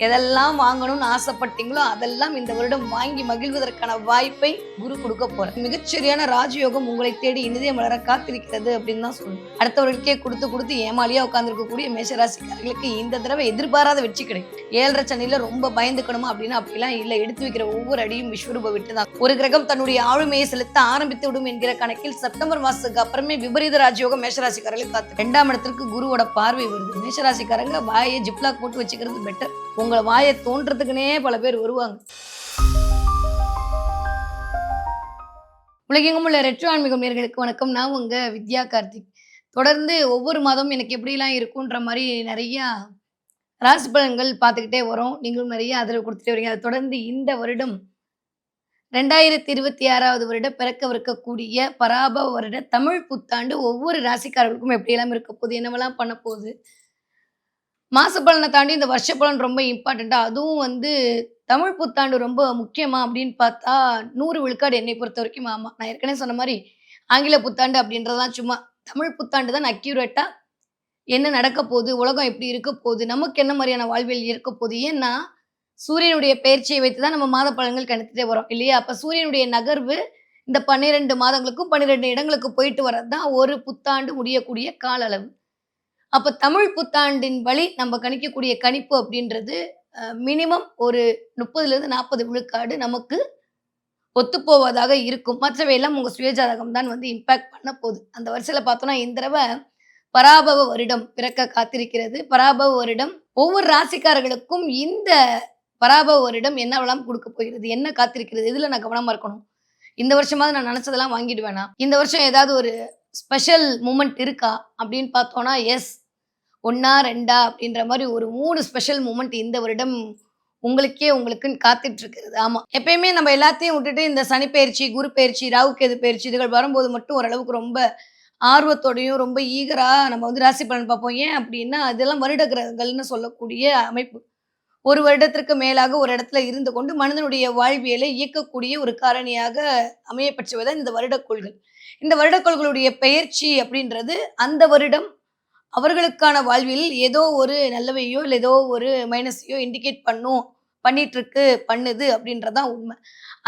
எதெல்லாம் வாங்கணும்னு ஆசைப்பட்டீங்களோ அதெல்லாம் இந்த வருடம் வாங்கி மகிழ்வதற்கான வாய்ப்பை குரு கொடுக்க போறார். மிகச்சரியான ராஜயோகம் உங்களை தேடி இனிதே மலர காத்திருக்கிறது அப்படின்னு தான் சொல்லணும். அடுத்தவர்களுக்கே கொடுத்து கொடுத்து ஏமாலியா உட்கார்ந்துருக்கக்கூடிய மேஷராசிக்காரர்களுக்கு இந்த தடவை எதிர்பாராத வெற்றி கிடைக்கும். 7.5 சனியில ரொம்ப பயந்துக்கணுமா அப்படின்னா அப்படிலாம் இல்ல. எடுத்து வைக்கிற ஒவ்வொரு அடியும் விஸ்வரூப விட்டுதான். ஒரு கிரகம் தன்னுடைய ஆளுமையை செலுத்த ஆரம்பித்து விடும் என்கிற கணக்கில் செப்டம்பர் மாசத்துக்கு அப்புறமே விபரீத ராஜயோகம் மேஷராசிக்காரர்களுக்கு காத்து 2ஆம் இடத்திற்கு குருவோட பார்வை வருது. மேஷராசிக்காரங்க வாயை ஜிப்லாக் போட்டு வச்சுக்கிறது பெட்டர். உங்களை வாயை தோன்றதுக்குனே பல பேர் வருவாங்க. உலகெங்கும் உள்ள ரெட்ரோ ஆன்மீகம் நேயர்களுக்கு வணக்கம். நான் உங்க வித்யா கார்த்திக். தொடர்ந்து ஒவ்வொரு மாதம் எனக்கு எப்படிலாம் இருக்குன்ற மாதிரி நிறைய ராசி பலன்கள் பார்த்துக்கிட்டே வரோம். நீங்களும் நிறைய ஆதரவு கொடுத்துட்டே வரீங்க. அதை தொடர்ந்து இந்த வருடம் 2026வது வருடம் பிறக்கவிருக்கக்கூடிய பராபவ வருட தமிழ் புத்தாண்டு ஒவ்வொரு ராசிக்காரர்களுக்கும் எப்படியெல்லாம் இருக்க போகுது, என்னவெல்லாம் பண்ண போகுது, மாச பலனை தாண்டி இந்த வருஷ பலன் ரொம்ப இம்பார்ட்டண்ட்டா, அதுவும் தமிழ் புத்தாண்டு ரொம்ப முக்கியமா அப்படின்னு பார்த்தா 100 விழுக்காடு என்னை பொறுத்த வரைக்கும் ஆமா. நான் ஏற்கனவே சொன்ன மாதிரி ஆங்கில புத்தாண்டு அப்படின்றதெல்லாம் சும்மா. தமிழ் புத்தாண்டு தான் அக்யூரேட்டா என்ன நடக்க போகுது, உலகம் எப்படி இருக்க போகுது, நமக்கு என்ன மாதிரியான வாழ்வியல் இருக்க போகுது. ஏன்னா சூரியனுடைய பெயர்ச்சியை வைத்து தான் நம்ம மாத பலன்கள் கணித்துட்டே வரோம் இல்லையா? அப்ப சூரியனுடைய நகர்வு இந்த 12 மாதங்களுக்கும் 12 இடங்களுக்கு போயிட்டு வர்றது தான் ஒரு புத்தாண்டு முடியக்கூடிய கால அளவு. அப்ப தமிழ் புத்தாண்டின் வழி நம்ம கணிக்கக்கூடிய கணிப்பு அப்படின்றது மினிமம் ஒரு 30லிருந்து 40 விழுக்காடு நமக்கு ஒத்துப்போவதாக இருக்கும். மற்றவை எல்லாம் உங்க சுயஜாதகம் தான் இம்பாக்ட் பண்ண போகுது. அந்த வரிசையில பார்த்தோம்னா இந்த தடவை பராபவ வருடம் பிறக்க காத்திருக்கிறது. பராபவ வருடம் ஒவ்வொரு ராசிக்காரர்களுக்கும் இந்த பராபவ வருடம் என்னவெல்லாம் கொடுக்க போகிறது, என்ன காத்திருக்கிறது, இதுல நான் கவனமா இருக்கணும். இந்த வருஷமாவது நான் நினைச்சதெல்லாம் வாங்கிடுவேனா, இந்த வருஷம் ஏதாவது ஒரு ஸ்பெஷல் மூமெண்ட் இருக்கா அப்படின்னு பார்த்தோம்னா எஸ், 1 2 அப்படின்ற மாதிரி ஒரு 3 ஸ்பெஷல் மூமெண்ட் இந்த வருடம் உங்களுக்குன்னு காத்துட்டு இருக்கிறது. ஆமா, எப்பயுமே நம்ம எல்லாத்தையும் விட்டுட்டு இந்த சனி பயிற்சி, குரு பயிற்சி, ராகு கேது பயிற்சி இதுகள் வரும்போது மட்டும் ஓரளவுக்கு ரொம்ப ஆர்வத்தோடையும் ரொம்ப ஈகரா நம்ம ராசி பலன் பார்ப்போம். ஏன் அப்படின்னா அதெல்லாம் வருட கிரகங்கள்னு சொல்லக்கூடிய அமைப்பு. ஒரு வருடத்திற்கு மேலாக ஒரு இடத்துல இருந்து கொண்டு மனிதனுடைய வாழ்வியலை இயக்கக்கூடிய ஒரு காரணியாக அமையப்பெற்றவைதான் இந்த வருடக்கோள்கள். இந்த வருடக்கோள்களுடைய பெயர்ச்சி அப்படின்றது அந்த வருடம் அவர்களுக்கான வாழ்வில் ஏதோ ஒரு நல்லவையோ இல்லை ஏதோ ஒரு மைனஸையோ இண்டிகேட் பண்ணுது அப்படின்றதான் உண்மை.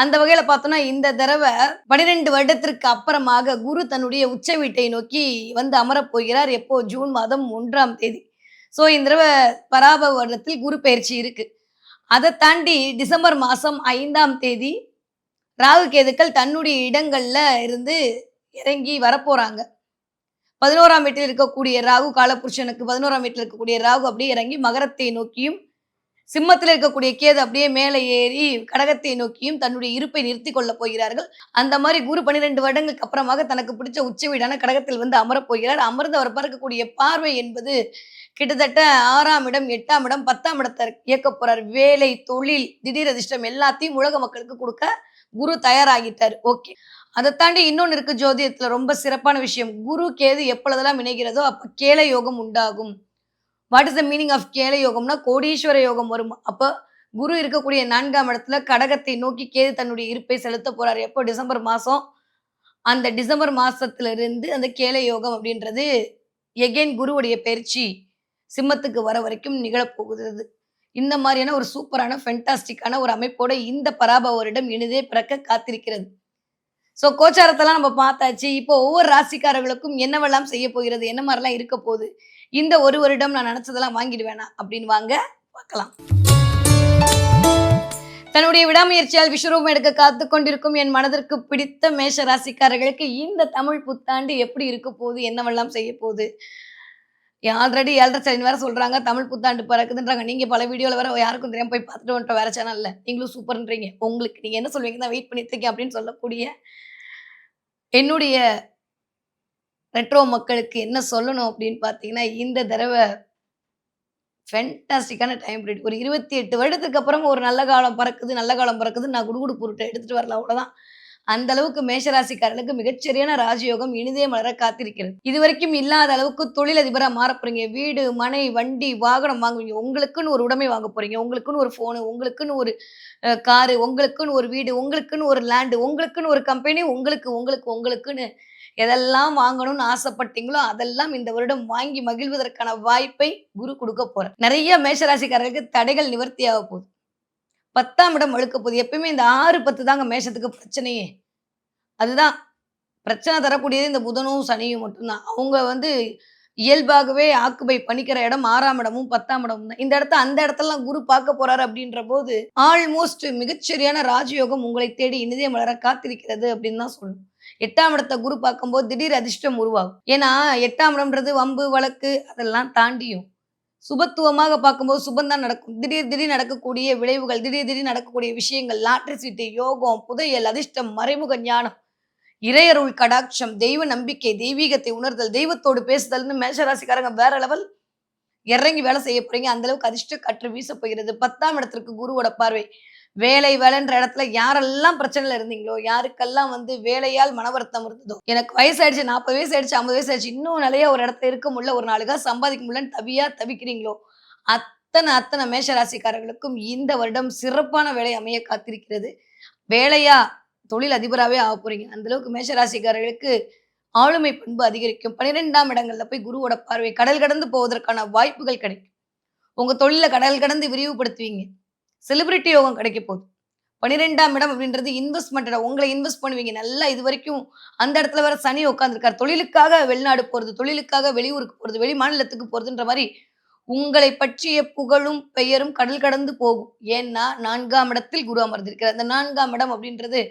அந்த வகையில பார்த்தோம்னா இந்த தடவை 12 வருடத்திற்கு அப்புறமாக குரு தன்னுடைய உச்ச வீட்டை நோக்கி அமரப் போகிறார். எப்போ? ஜூன் மாதம் 1ஆம் தேதி. ஸோ இந்த தடவை பராபவ வருடத்தில் குரு பயிற்சி இருக்கு. அதை தாண்டி டிசம்பர் மாதம் 5ஆம் தேதி ராகு கேதுக்கள் தன்னுடைய இடங்கள்ல இருந்து இறங்கி வரப்போறாங்க. 11ஆம் வீட்டில் இருக்கக்கூடிய ராகு காலபுருஷனுக்கு 11ஆம் வீட்டில் இருக்கக்கூடிய ராகு அப்படியே இறங்கி மகரத்தை நோக்கியும், சிம்மத்தில் இருக்கக்கூடிய கேது அப்படியே மேலே ஏறி கடகத்தை நோக்கியும் தன்னுடைய இருப்பை நிறுத்தி கொள்ள போகிறார்கள். அந்த மாதிரி குரு 12 வருடங்களுக்கு அப்புறமாக தனக்கு பிடிச்ச உச்ச வீடான கடகத்தில் அமரப் போகிறார். அமர்ந்து அவர் பார்க்கக்கூடிய பார்வை என்பது கிட்டத்தட்ட 6ஆம் இடம், 8ஆம் இடம், 10ஆம் இடத்தை இயக்க போறார். வேலை, தொழில், திடீர் அதிர்ஷ்டம் எல்லாத்தையும் உலக மக்களுக்கு கொடுக்க குரு தயாராகிட்டார். ஓகே, அதை தாண்டி இன்னொன்று இருக்கு ஜோதிடத்துல ரொம்ப சிறப்பான விஷயம். குரு கேது எப்பொழுதெல்லாம் இணைகிறதோ அப்ப கேள யோகம் உண்டாகும். What is the meaning of கேள யோகம்னா கோடீஸ்வர யோகம் வரும். அப்ப குரு இருக்கக்கூடிய 4ஆம் இடத்துல கடகத்தை நோக்கி கேது தன்னுடைய இருப்பை செலுத்த போறாரு. எப்போ? டிசம்பர் மாசம். அந்த டிசம்பர் மாசத்துல இருந்து அந்த கேள யோகம் அப்படின்றது எகெயின் குருவுடைய பயிற்சி சிம்மத்துக்கு வர வரைக்கும் நிகழப்போகிறது. இந்த மாதிரியான ஒரு சூப்பரான ஃபென்டாஸ்டிக்கான ஒரு அமைப்போட இந்த பராபவ வருடம் இனிதே பிறக்க காத்திருக்கிறது. ஸோ கோச்சாரத்தெல்லாம் நம்ம பார்த்தாச்சு. இப்போ ஒவ்வொரு ராசிக்காரர்களுக்கும் என்னவெல்லாம் செய்ய போகிறது, என்ன மாதிரிலாம் இருக்க போகுது, இந்த ஒரு வருடம் நான் நினைச்சதெல்லாம் வாங்கிடுவேனா அப்படின்னு வாங்க பார்க்கலாம். தன்னுடைய விடாமுயற்சியால் விஸ்வரூபம் எடுக்க காத்து கொண்டிருக்கும் என் மனதிற்கு பிடித்த மேஷ ராசிக்காரர்களுக்கு இந்த தமிழ் புத்தாண்டு எப்படி இருக்க போகுது, என்னவெல்லாம் செய்ய போகுது. ஆல்ரெடி 7.5 சனி வேற சொல்றாங்க, தமிழ் புத்தாண்டு பிறக்குதுன்றாங்க. நீங்க பல வீடியோல வேற யாருக்கும் தெரியாம போய் பார்த்துட்டு வந்துட்டோம் வேற சேனல்ல. நீங்களும் சூப்பர்ன்றீங்க. உங்களுக்கு நீங்க என்ன சொல்வீங்க தான் வெயிட் பண்ணிட்டு இருக்கேன் அப்படின்னு சொல்லக்கூடிய என்னுடைய ரெட்ரோ மக்களுக்கு என்ன சொல்லணும் அப்படின்னு பார்த்தீங்கன்னா, இந்த தடவை ஃபென்டாஸ்டிக்கான டைம் பீரியட். ஒரு 28 வருடத்துக்கு அப்புறம் ஒரு நல்ல காலம் பிறக்குது. நான் குடுகுடு பொருட்டை எடுத்துட்டு வரல, அவ்வளோதான். அந்த அளவுக்கு மேஷராசிக்காரர்களுக்கு மிகச்சரியான ராஜயோகம் இனிதே மலர காத்திருக்கிறது. இதுவரைக்கும் இல்லாத அளவுக்கு தொழிலதிபரா மாற போறீங்க. வீடு, மனை, வண்டி, வாகனம் வாங்குவீங்க. உங்களுக்குன்னு ஒரு உடைமை வாங்க போறீங்க. உங்களுக்குன்னு ஒரு போனு, உங்களுக்குன்னு ஒரு காரு, உங்களுக்குன்னு ஒரு வீடு, உங்களுக்குன்னு ஒரு லேண்டு, உங்களுக்குன்னு ஒரு கம்பெனி, உங்களுக்குன்னு எதெல்லாம் வாங்கணும்னு ஆசைப்பட்டீங்களோ, அதெல்லாம் இந்த வருடம் வாங்கி மகிழ்வதற்கான வாய்ப்பை குரு குடுக்க போறார். நெறைய மேஷராசிக்காரர்களுக்கு தடைகள் நிவர்த்தியாக போகுது. 10ஆம் இடம் வழுக்க போகுது. எப்பயுமே இந்த 6, 10 தாங்க மேஷத்துக்கு பிரச்சனையே. அதுதான் பிரச்சனை தரக்கூடியது இந்த புதனும், சனியும் மட்டும் தான். அவங்க வந்து இயல்பாகவே ஆக்குபை பண்ணிக்கிற இடம் 6ஆம் இடமும், 10ஆம் இடமும் தான். இந்த இடத்த அந்த இடத்துலலாம் குரு பார்க்க போறாரு அப்படின்றபோது, ஆல்மோஸ்ட் மிகச்சரியான ராஜயோகம் உங்களை தேடி இனிதே மலர காத்திருக்கிறது அப்படின்னு தான் சொல்லணும். 8ஆம் இடத்த குரு பார்க்கும்போது திடீர் அதிர்ஷ்டம் உருவாகும். ஏன்னா 8ஆம் இடம்ன்றது வம்பு, வழக்கு அதெல்லாம் தாண்டியும் சுபத்துவமாக பார்க்கும்போது சுபம் தான் நடக்கும். திடீர் திடீர் நடக்கக்கூடிய விளைவுகள், திடீர் திடீர் நடக்கக்கூடிய விஷயங்கள், லாட்டரி சீட்டு, யோகம், புதையல், அதிர்ஷ்டம், மறைமுக ஞானம், இறையருள் கடாட்சம், தெய்வ நம்பிக்கை, தெய்வீகத்தை உணர்தல், தெய்வத்தோடு பேசுதல்னு மேஷராசிக்காரங்க வேற லெவல் இறங்கி வேலை செய்ய போறீங்க. அந்த அளவுக்கு அதிர்ஷ்ட காற்று வீச போகிறது. 10ஆம் இடத்திற்கு குருவோட பார்வை. வேலை வேலைன்ற இடத்துல யாரெல்லாம் பிரச்சனையில இருந்தீங்களோ, யாருக்கெல்லாம் வந்து வேலையால் மன வருத்தம் இருந்ததோ, எனக்கு வயசாயிடுச்சு 40 வயசு ஆயிடுச்சு, 50 வயசு ஆயிடுச்சு, இன்னும் நிலையா ஒரு இடத்துல இருக்க முடியல, ஒரு 4 காசு சம்பாதிக்க முடியலன்னு தவிக்கிறீங்களோ, அத்தனை மேஷராசிக்காரர்களுக்கும் இந்த வருடம் சிறப்பான வேலை அமைய காத்திருக்கிறது. வேலையா தொழில் அதிபராவே ஆகப் போறீங்க. அந்த அளவுக்கு மேஷராசிக்காரர்களுக்கு ஆளுமை பண்பு அதிகரிக்கும். 12ஆம் இடங்கள்ல போய் குருவோட பார்வை கடல் கடந்து போவதற்கான வாய்ப்புகள் கிடைக்கும். உங்க தொழில கடல் கடந்து விரிவுபடுத்துவீங்க. செலிபிரிட்டி யோகம் கிடைக்க போகுது. 12ஆம் இடம் அப்படின்றது இன்வெஸ்ட்மெண்ட் இடம். உங்கள இன்வெஸ்ட் பண்ணுவீங்க. நல்லா இதுவரைக்கும் அந்த இடத்துல வேற சனி உட்கார்ந்திருக்காரு. தொழிலுக்காக வெளிநாடு போறது, தொழிலுக்காக வெளியூருக்கு போறது, வெளி மாநிலத்துக்கு போறதுன்ற மாரி உங்களை பற்றிய புகழும், பெயரும் கடல் கடந்து போகும். ஏன்னா 4ஆம் இடத்தில் குரு அமர்ந்திருக்கிறார். அந்த 4ஆம் இடம் அப்படின்றது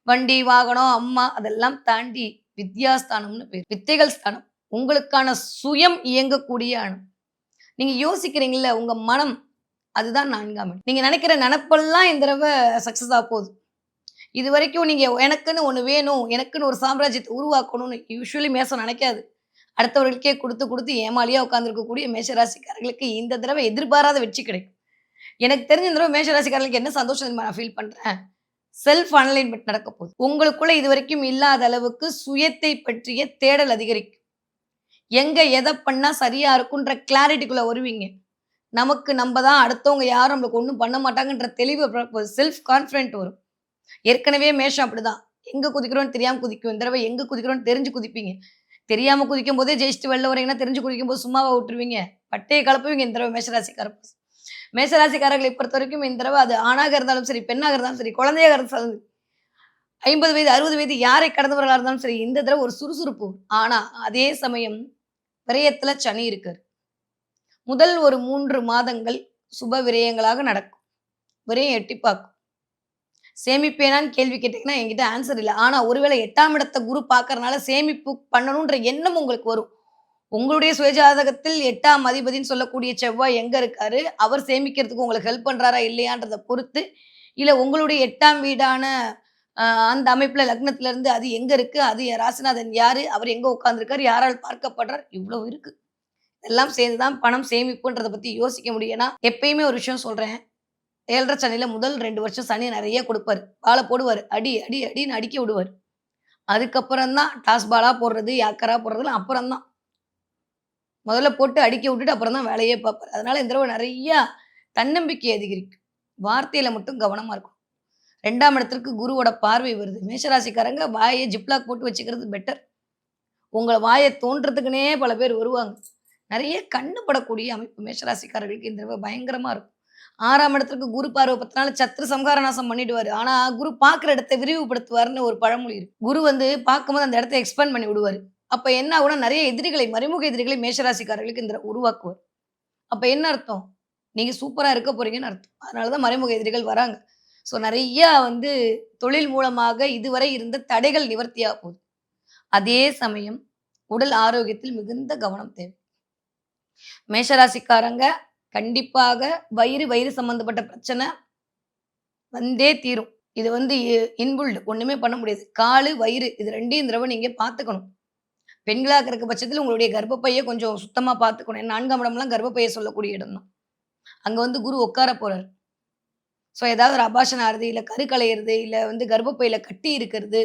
வண்டி, வாகனம், அம்மா அதெல்லாம் தாண்டி வித்யாஸ்தானம்னு பேரு. வித்தைகள் ஸ்தானம். உங்களுக்கான சுயம் இயங்கக்கூடிய இடம். நீங்க யோசிக்கிறீங்கல்ல, உங்க மனம் அதுதான் 4ஆம் இடம். நீங்க நினைக்கிற நெனப்பெல்லாம் இந்த தடவ சக்சஸ் ஆகப்போகுது. இதுவரைக்கும் நீங்க எனக்குன்னு ஒண்ணு வேணும், எனக்குன்னு ஒரு சாம்ராஜ்யத்த உருவாக்கணும்னு யூசுவலி மேஷம் நினைக்காது. அடுத்தவர்களுக்கே குடுத்து, குடுத்து ஏமாளியா உட்கார்ந்திருக்கக்கூடிய மேஷராசிக்காரர்களுக்கு இந்த தடவ எதிர்பாராத வெற்றி கிடைக்கும். எனக்கு தெரிஞ்ச இந்த தடவ மேஷராசிக்காரர்களுக்கு என்ன சந்தோஷம் தெரியுமா நான் ஃபீல் பண்றேன்? செல்ஃப் அனலைன்மென்ட் நடக்க போகுது. உங்களுக்குள்ள இதுவரைக்கும் இல்லாத அளவுக்கு சுயத்தை பற்றிய தேடல் அதிகரிக்கும். எங்க எத பண்ணா சரியா இருக்குன்ற கிளாரிட்டிக்குள்ள வருவீங்க. நமக்கு நம்ப தான் அடுத்தவங்க யாரும் நம்மளுக்கு ஒண்ணும் பண்ண மாட்டாங்கன்ற தெளிவு செல்ஃப் கான்ஃபிடென்ட் வரும். ஏற்கனவே மேஷம் அப்படிதான். எங்க குதிக்கிறோம்னு தெரியாம குதிக்கும். இந்த தடவ எங்க குதிக்கிறோம்னு தெரிஞ்சு குதிப்பீங்க. தெரியாம குதிக்கும்போதே ஜெயிச்சுட்டு வெளில வரீங்கன்னா, தெரிஞ்சு குதிக்கும்போது சும்மாவா விட்டுருவீங்க? பட்டைய கெளப்புவீங்க இந்த தடவ மேஷராசிக்காரங்க. மேஷராசிக்காரர்களை பொறுத்தவரைக்கும் இந்த தடவ அது ஆணாக இருந்தாலும் சரி, பெண்ணாக இருந்தாலும் சரி, குழந்தையாக இருந்தாலும் சரி, 50 வயது, 60 வயது யாரை கடந்தவர்களா இருந்தாலும் சரி, இந்த தடவ ஒரு சுறுசுறுப்பு. ஆனா, அதே சமயம் விரயத்துல சனி இருக்காரு. முதல் ஒரு 3 மாதங்கள் சுப விரயங்களாக நடக்கும். விரயம் எட்டி பார்க்கும். சேமிப்பேனான்னு கேள்வி கேட்டீங்கன்னா, என்கிட்ட ஆன்சர் இல்ல. ஆனா, ஒருவேளை 8ஆம் இடத்த குரு பார்க்கறனால சேமிப்பு பண்ணணுன்ற எண்ணம் உங்களுக்கு வரும். உங்களுடைய சுயஜாதகத்தில் 8ஆம் அதிபதின்னு சொல்லக்கூடிய செவ்வாய் எங்க இருக்காரு? அவர் சேமிக்கிறதுக்கு உங்களுக்கு ஹெல்ப் பண்றாரா? இல்லையான்றத பொறுத்து, இல்ல உங்களுடைய 8ஆம் வீடான அந்த அமைப்புல லக்னத்துல இருந்து அது எங்க இருக்கு? அது என் ராசிநாதன் யாரு? அவர் எங்க உட்கார்ந்திருக்காரு? யாரால் பார்க்கப்படுறார்? இவ்ளோ இருக்கு. எல்லாம் சேர்ந்து தான் பணம் சேமிப்புன்றத பத்தி யோசிக்க முடியும். ஏன்னா, எப்பயுமே ஒரு விஷயம் சொல்றேன். 7 சனியில முதல் 2 வருஷம் சனி நெறைய குடுப்பாரு. பால போடுவாரு. அடி, அடி, அடின்னு அடிக்க விடுவாரு. அதுக்கப்புறம் தான் டாஸ் பாலா போடுறது, யாக்கரா போடுறதுலாம் அப்புறம் தான். முதல்ல போட்டு அடிக்க விட்டுட்டு அப்புறம் தான் வேலையே பார்ப்பாரு. அதனால இந்த தடவ நெறையா தன்னம்பிக்கை அதிகரிக்கும். வார்த்தையில மட்டும் கவனமா இருக்கணும். 2ஆம் இடத்திற்கு குருவோட பார்வை வருது. மேஷராசிக்காரங்க வாய ஜிப்லாக் போட்டு வச்சுக்கிறது பெட்டர். உங்கள வாய தோண்டுறதுக்குன்னே பல பேர் வருவாங்க. நெறைய கண்ணு படக்கூடிய அமைப்பு மேஷராசிக்காரர்களுக்கு இந்த தடவ பயங்கரமா இருக்கும். 6ஆம் இடத்திற்கு குரு பார்வை 10 நாள் சத்ரு சம்ஹார நாசம் பண்ணிடுவாரு. ஆனா, குரு பார்க்குற இடத்த விரிவுபடுத்துவாருன்னு ஒரு பழமொழி இருக்கு. குரு வந்து பார்க்கும்போது அந்த இடத்த எக்ஸ்பேண்ட் பண்ணி விடுவாரு. அப்ப என்ன ஆகும்னா, நெறைய எதிரிகளை, மறைமுக எதிரிகளை மேஷராசிக்காரர்களுக்கு இந்த உருவாக்குவார். அப்ப என்ன அர்த்தம்? நீங்க சூப்பரா இருக்க போறீங்கன்னு அர்த்தம். அதனால தான் மறைமுக எதிரிகள் வராங்க. ஸோ நெறையா வந்து தொழில் மூலமாக இதுவரை இருந்த தடைகள் நிவர்த்தியாக போகுது. அதே சமயம் உடல் ஆரோக்கியத்தில் மிகுந்த கவனம் தேவை. மேஷராசிக்காரங்க கண்டிப்பாக வயிறு சம்பந்தப்பட்ட பிரச்சனை வந்தே தீரும். இது வந்து இன்பில்ட் ஒண்ணுமே பண்ண முடியாது. காலு, வயிறு இது 2யும் இந்த தடவ நீங்க பார்த்துக்கணும். பெண்களா இருக்க பட்சத்தில உங்களுடைய கர்ப்பப்பைய கொஞ்சம் சுத்தமா பார்த்துக்கணும். ஏன்னா 4ஆம் இடம்லாம் கர்ப்பப்பைய சொல்லக்கூடிய இடம் தான். அங்க வந்து குரு உட்கார போறாரு. ஸோ ஏதாவது ஒரு அபார்ஷன் ஆகுறது, இல்ல கரு கலையிறது, இல்ல வந்து கர்ப்பப்பையில கட்டி இருக்கிறது,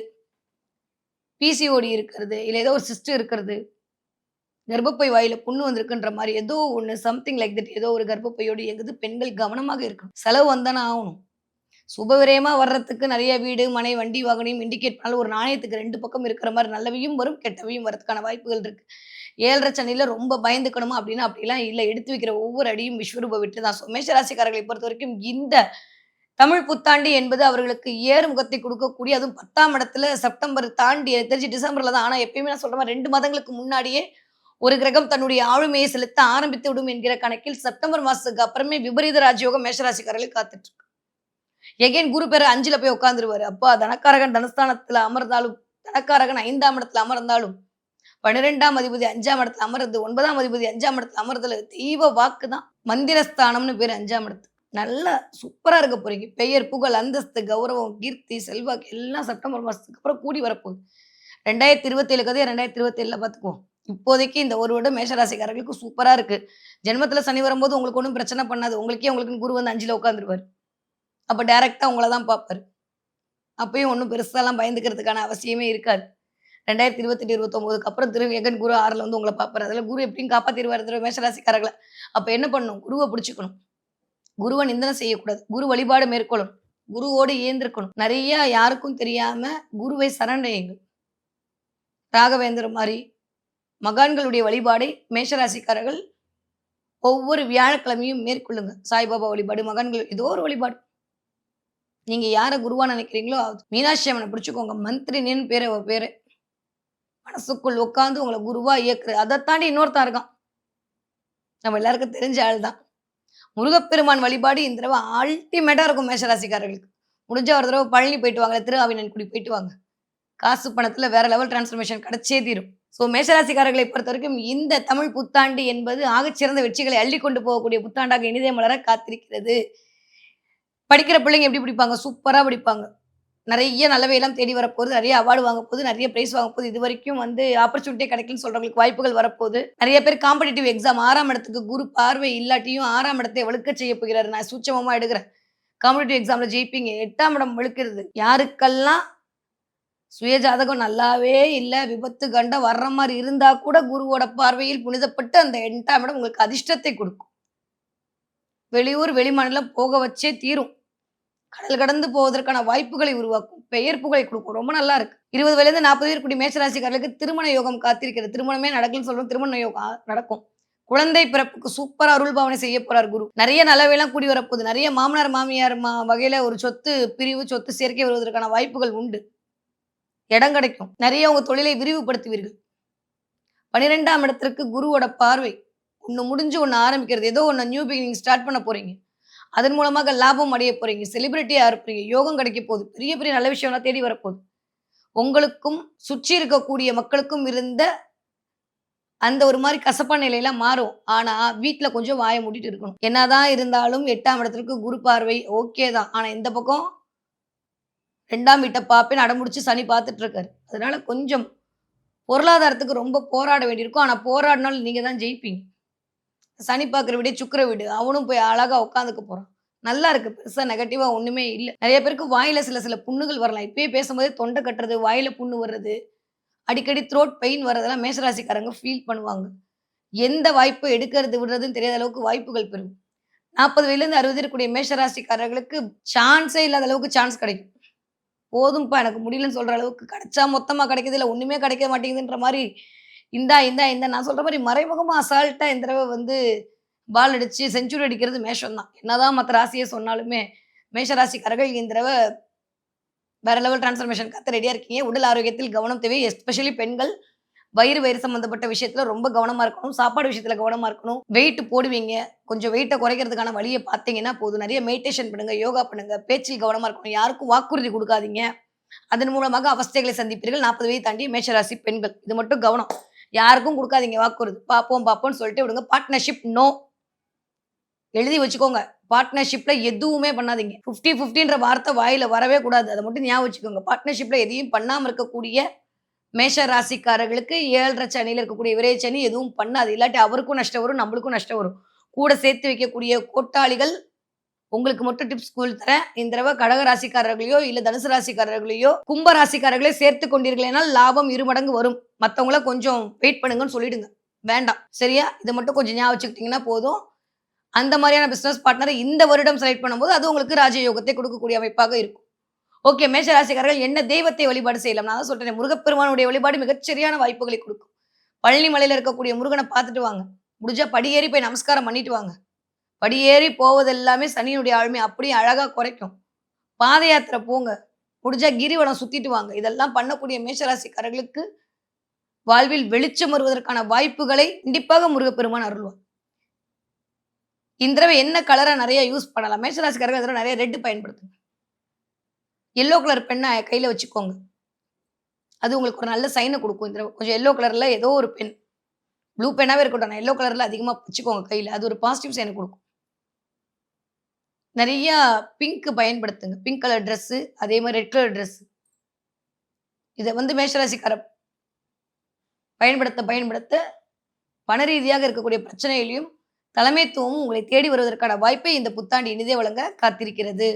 பிசிஓடி இருக்கிறது, இல்ல ஏதோ ஒரு சிஸ்ட் இருக்கிறது, கர்ப்பப்பை வாயில புண்ணு வந்திருக்குன்ற மாரி ஏதோ ஒண்ணு சம்திங் லைக் தட் ஏதோ ஒரு கர்ப்பப்பையோடு இயங்குது. பெண்கள் கவனமாக இருக்கணும். செலவு வந்தானே ஆவணும். சுபவிரயமா வர்றதுக்கு நெறைய வீடு, மனை, வண்டி, வாகனம் இண்டிகேட் பண்ணாலும் ஒரு நாணயத்துக்கு 2 பக்கம் இருக்கிற மாரி நல்லவையும் வரும், கெட்டவையும் வரதுக்கான வாய்ப்புகள் இருக்கு. 7:30 சனியில ரொம்ப பயந்துக்கணுமா அப்டின்னா, அப்படிலாம் இல்ல. எடுத்து வைக்கிற ஒவ்வொரு அடியும் விஸ்வரூப வெற்றி தான். மேஷ ராசிக்காரர்களை பொறுத்தவரைக்கும் இந்த தமிழ் புத்தாண்டு என்பது அவர்களுக்கு ஏறுமுகத்தை குடுக்கக்கூடிய அதுவும் 10ஆம் இடத்துல செப்டம்பர் தாண்டி எனக்கு தெரிஞ்சு டிசம்பர்ல தான். ஆனா எப்பயுமே நான் சொல்ற மாரி 2 மாதங்களுக்கு முன்னாடியே ஒரு கிரகம் தன்னுடைய ஆளுமையை செலுத்த ஆரம்பித்து விடும் என்கிற கணக்கில் செப்டம்பர் மாசத்துக்கு அப்புறமே விபரீத ராஜயோகம் மேஷராசிக்காரர்களுக்கு காத்துட்டு இருக்கு. எகைன் குரு பேர 5ல போய் உட்கார்ந்துருவாரு. அப்பா தனக்காரகன் தனஸ்தானத்துல அமர்ந்தாலும், தனக்காரகன் 5ஆம் இடத்துல அமர்ந்தாலும், 12ஆம் அதிபதி 5ஆம் இடத்துல அமர்றது, 9ஆம் அதிபதி 5ஆம் இடத்துல அமர்தல தெய்வ வாக்கு தான். மந்திரஸ்தானம்னு பேரு 5ஆம் இடத்துக்கு. நல்லா சூப்பரா இருக்க போறீங்க. பெயர், புகழ், அந்தஸ்து, கௌரவம், கீர்த்தி, செல்வாக்கு எல்லாம் செப்டம்பர் மாசத்துக்கு அப்புறம் கூடி வரப்போகுது. 2027 கதைய 2027ல பார்த்துக்குவோம். இப்போதைக்கு இந்த ஒரு வருடம் மேஷராசிக்காரர்களுக்கு சூப்பரா இருக்கு. ஜென்மத்துல சனி வரும்போது உங்களுக்கு ஒண்ணும் பிரச்சனை பண்ணாது. உங்களுக்குன்னு குரு வந்து 5ல உட்கார்ந்துருவாரு. அப்ப டைரக்ட்டா உங்கள தான் பார்ப்பாரு. அப்பயும் ஒண்ணும் பெருசாலாம் பயந்துக்கிறதுக்கான அவசியமே இருக்காது. 2028, 29க்கு அப்புறம் எகன் குரு 6ல வந்து உங்கள பார்ப்பாரு. அதுல குரு எப்படியும் காப்பாத்திருவாரு மேஷராசிக்காரர்கள. அப்ப என்ன பண்ணணும்? குருவ பிடிச்சுக்கணும். குருவ நிந்தனை செய்யக்கூடாது. குரு வழிபாடு மேற்கொள்ளணும். குருவோடு இயைந்திருக்கணும். நெறைய யாருக்கும் தெரியாம குருவை சரணடையுங்கள். ராகவேந்தர் மாரி மகான்களுடைய வழிபாடை மேஷராசிக்காரர்கள் ஒவ்வொரு வியாழக்கிழமையும் மேற்கொள்ளுங்க. சாய்பாபா வழிபாடு, மகான்கள் ஏதோ ஒரு வழிபாடு. நீங்க யார குருவா நினைக்கிறீங்களோ, மீனாட்சி அம்மன பிடிச்சுக்கோங்க. மந்திரினின்னு பேரு அவ பேரு. மனசுக்குள் உட்கார்ந்து உங்கள குருவா இயக்குறது. அத தாண்டி இன்னொருத்தன் இருக்கான். நம்ம எல்லாருக்கும் தெரிஞ்ச ஆள் தான். முருகப்பெருமான் வழிபாடு இந்த தடவ அல்டிமேட்டா இருக்கும் மேஷராசிக்காரர்களுக்கு. முடிஞ்சா ஒரு தடவ பழனி போயிட்டு வாங்க. திருஆவினன்குடி போயிட்டு வாங்க. காசு பணத்துல வேற லெவல் டிரான்ஸ்ஃபர்மேஷன் கிடைச்சே தீரும். மேஷராசிக்காரர்களை பொறுத்தவரைக்கும் இந்த தமிழ் புத்தாண்டு என்பது ஆகச்சிறந்த வெற்றிகளை அள்ளிக் கொண்டு போகக்கூடிய புத்தாண்டாக இனிதே மலர காத்திருக்கிறது. படிக்கிற பிள்ளைங்க எப்படி படிப்பாங்க? சூப்பரா படிப்பாங்க. நெறைய நல்லவையெல்லாம் தேடி வரப்போகுது. நெறைய அவார்டு வாங்க போகுது. நெறைய பிரைஸ் வாங்க போகுது. இதுவரைக்கும் வந்து ஆப்பர்ச்சுனிட்டியே கிடைக்கலன்னு சொல்றவங்களுக்கு வாய்ப்புகள் வரப்போகுது. நெறைய பேர் காம்படிட்டிவ் எக்ஸாம் 6ஆம் இடத்துக்கு குரு பார்வை இல்லாட்டியும் 6ஆம் இடத்தை வலுக்க செய்ய போகிறாரு. நான் சூட்சமமா எடுக்கிறேன். காம்படிட்டிவ் எக்ஸாம்ல ஜெயிப்பீங்க. 8ஆம் இடம் வலுக்கிறது. யாருக்கெல்லாம் சுயஜாதகம் நல்லாவே இல்ல, விபத்து கண்டம் வர்ற மாரி இருந்தா கூட குருவோட பார்வையில் புனிதப்பட்டு அந்த 8ஆம் இடம் உங்களுக்கு அதிர்ஷ்டத்தை குடுக்கும். வெளியூர், வெளிமாநிலம் போக வச்சே தீரும். கடல் கடந்து போவதற்கான வாய்ப்புகளை உருவாக்கும். பெயர் புகழை குடுக்கும். ரொம்ப நல்லா இருக்கு. 20 வயதிலிருந்து 40 வயது கூடிய மேஷராசிக்காரர்களுக்கு திருமண யோகம் காத்திருக்கிறது. திருமணமே நடக்கலன்னு சொல்றோம். திருமண யோகம் நடக்கும். குழந்தை பிறப்புக்கு சூப்பரா அருள் பாவனை செய்ய போறார் குரு. நெறைய நல்லவையெல்லாம் கூடி வரப்போகுது. நெறைய மாமனார், மாமியார் வகையில ஒரு சொத்து பிரிவு, சொத்து சேர்க்கை வருவதற்கான வாய்ப்புகள் உண்டு. இடம் கிடைக்கும். நெறைய உங்க தொழிலை விரிவுபடுத்துவீர்கள். 12ஆம் இடத்திற்கு குருவோட பார்வை. ஒண்ணு முடிஞ்சு ஒண்ணு ஆரம்பிக்கிறது. ஏதோ ஒண்ணு நியூ பிகினிங் ஸ்டார்ட் பண்ண போறீங்க. அதன் மூலமாக லாபம் அடைய போறீங்க. செலிபிரிட்டியா இருப்பீங்க. யோகம் கிடைக்க போகுது. பெரிய பெரிய நல்ல விஷயம்லாம் தேடி வரப்போகுது. உங்களுக்கும் சுற்றி இருக்கக்கூடிய மக்களுக்கும் இருந்த அந்த ஒரு மாரி கசப்பான நிலையெல்லாம் மாறும். ஆனா வீட்ல கொஞ்சம் வாய மூடிட்டு இருக்கணும். என்னதான் இருந்தாலும் 8ஆம் இடத்திற்கு குரு பார்வை ஓகே தான். ஆனா இந்த பக்கம் 2ஆம் வீட்ட பார்ப்பேன்னு அடம்புடிச்சு சனி பார்த்துட்டு இருக்காரு. அதனால கொஞ்சம் பொருளாதாரத்துக்கு ரொம்ப போராட வேண்டியிருக்கும். ஆனா போராடினாலும் நீங்க தான் ஜெயிப்பீங்க. சனி பார்க்குற வீடே சுக்கிர வீடு. அவனும் போய் அழகா உட்காந்துக்க போறான். நல்லா இருக்கு. பெருசா நெகட்டிவா ஒண்ணுமே இல்ல. நெறைய பேருக்கு வாயில சில புண்ணுகள் வரலாம். இப்பயே பேசும்போதே தொண்டை கட்டுறது, வாயில புண்ணு வர்றது, அடிக்கடி த்ரோட் பெயின் வர்றதெல்லாம் மேஷராசிக்காரங்க ஃபீல் பண்ணுவாங்க. எந்த வாய்ப்பு எடுக்கிறது, விடுறதுன்னு தெரியாத அளவுக்கு வாய்ப்புகள் பெருகும். 40 வயதிலிருந்து 60 இருக்கக்கூடிய மேஷராசிக்காரர்களுக்கு சான்ஸே இல்லாத அளவுக்கு சான்ஸ் கிடைக்கும். போதும்ப்பா எனக்கு முடியலன்னு சொல்ற அளவுக்கு கிடைச்சா மொத்தமா கிடைக்குது. இல்ல ஒண்ணுமே கிடைக்க மாட்டேங்குதுன்ற மாரி, இந்தா நான் சொல்ற மாரி மறைமுகமா அசால்ட்டா இந்த தடவ வந்து பால் அடிச்சு செஞ்சுரி அடிக்கிறது மேஷம் தான். என்னதான் மத்த ராசிய சொன்னாலுமே, மேஷ ராசிக்காரர்கள் இந்த தடவ வேற லெவல் டிரான்ஸ்ஃபர்மேஷன் காத்த ரெடியா இருக்கீங்க. உடல் ஆரோக்கியத்தில் கவனம் தேவை. எஸ்பெஷலி பெண்கள் வயிறு சம்மந்தப்பட்ட விஷயத்துல ரொம்ப கவனமா இருக்கணும். சாப்பாடு விஷயத்துல கவனமா இருக்கணும். வெயிட் போடுவீங்க. கொஞ்சம் வெயிட்ட குறைக்கிறதுக்கான வழிய பார்த்தீங்கன்னா போதும். நெறைய மெடிடேஷன் பண்ணுங்க, யோகா பண்ணுங்க. பேச்சில் கவனமா இருக்கணும். யாருக்கும் வாக்குறுதி குடுக்காதீங்க. அதன் மூலமாக அவஸ்தைகளை சந்திப்பீர்கள். 40 வயது தாண்டி மேஷராசி பெண்கள். இது மட்டும் கவனம். யாருக்கும் குடுக்காதீங்க வாக்குறுதி. பார்ப்போம்ன்னு சொல்லிட்டு விடுங்க. Partnership no. எழுதி வச்சுக்கோங்க. பார்ட்னர்ஷிப்ல எதுவுமே பண்ணாதீங்க. 50, 50ன்ற வார்த்தை வாயில வரவே கூடாது. அத மட்டும் ஞாபகம் வச்சுக்கோங்க. பார்ட்னர்ஷிப்ல எதையும் பண்ணாம இருக்கக்கூடிய மேஷ ராசிக்காரர்களுக்கு 7:30 சனியில இருக்கக்கூடிய விரை சனி எதுவும் பண்ணாது. இல்லாட்டி அவருக்கும் நஷ்டம் வரும், நம்மளுக்கும் நஷ்டம் வரும். கூட சேர்த்து வைக்கக்கூடிய கூட்டாளிகள் உங்களுக்கு மட்டும் டிப்ஸ் தரேன். இந்த தடவ கடக ராசிக்காரர்களையோ, இல்ல தனுசு ராசிக்காரர்களையோ, கும்ப ராசிக்காரர்களையோ சேர்த்துக் கொண்டீர்களேனால் லாபம் 2 மடங்கு வரும். மத்தவங்கள கொஞ்சம் வெயிட் பண்ணுங்கன்னு சொல்லிடுங்க. வேண்டாம். சரியா? இத மட்டும் கொஞ்சம் ஞாபகம் வச்சுக்கிட்டீங்கன்னா போதும். அந்த மாதிரியான பிசினஸ் பார்ட்னரை இந்த வருடம் செலக்ட் பண்ணும்போது அது உங்களுக்கு ராஜயோகத்தை கொடுக்கக்கூடிய அமைப்பாக இருக்கும். ஓகே, மேஷ ராசிக்காரர்கள் என்ன தெய்வத்தை வழிபாடு செய்யலாம்? நான் தான் சொல்றேனே, முருகப்பெருமானுடைய வழிபாடு மிகச்சரியான வாய்ப்புகளை கொடுக்கும். பழனி மலையில இருக்கக்கூடிய முருகன பார்த்துட்டு வாங்க. முடிஞ்சா படியேறி போய் நமஸ்காரம் பண்ணிட்டு வாங்க. படியேறி போவது எல்லாமே சனியினுடைய ஆளுமை அப்படியே அழகா குறைக்கும். பாத யாத்திரை போங்க. முடிஞ்சா கிரிவலம் சுத்திட்டு வாங்க. இதெல்லாம் பண்ணக்கூடிய மேஷராசிக்காரர்களுக்கு வாழ்வில் வெளிச்சம் வருவதற்கான வாய்ப்புகளை கண்டிப்பாக முருகப்பெருமான் அருள்வார். இந்த தடவை என்ன கலரா நெறைய யூஸ் பண்ணலாம்? மேஷராசிக்காரர்கள் இந்த தடவ நெறைய ரெட் பயன்படுத்துங்க. எல்லோ கலர் பெண்ண கையில வச்சுக்கோங்க. அது உங்களுக்கு ஒரு நல்ல சைன குடுக்கும். இந்த தடவ கொஞ்சம் எல்லோ கலர்ல ஏதோ ஒரு பென், ப்ளூ பென்னாவே இருக்கட்டும். நான் எல்லோ கலர்ல அதிகமா வச்சுக்கோங்க கையில. அது ஒரு பாசிட்டிவ் சைன குடுக்கும். நெறையா பிங்க் பயன்படுத்துங்க. பிங்க் கலர் ட்ரெஸ்ஸு, அதே மாரி ரெட் கலர் ட்ரெஸ். இத வந்து மேஷராசிக்காரர் பயன்படுத்த பண ரீதியாக இருக்கக்கூடிய பிரச்சனைகளையும், தலைமைத்துவமும் உங்களை தேடி வருவதற்கான வாய்ப்பை இந்த புத்தாண்டு இனிதே வழங்க காத்திருக்கிறது.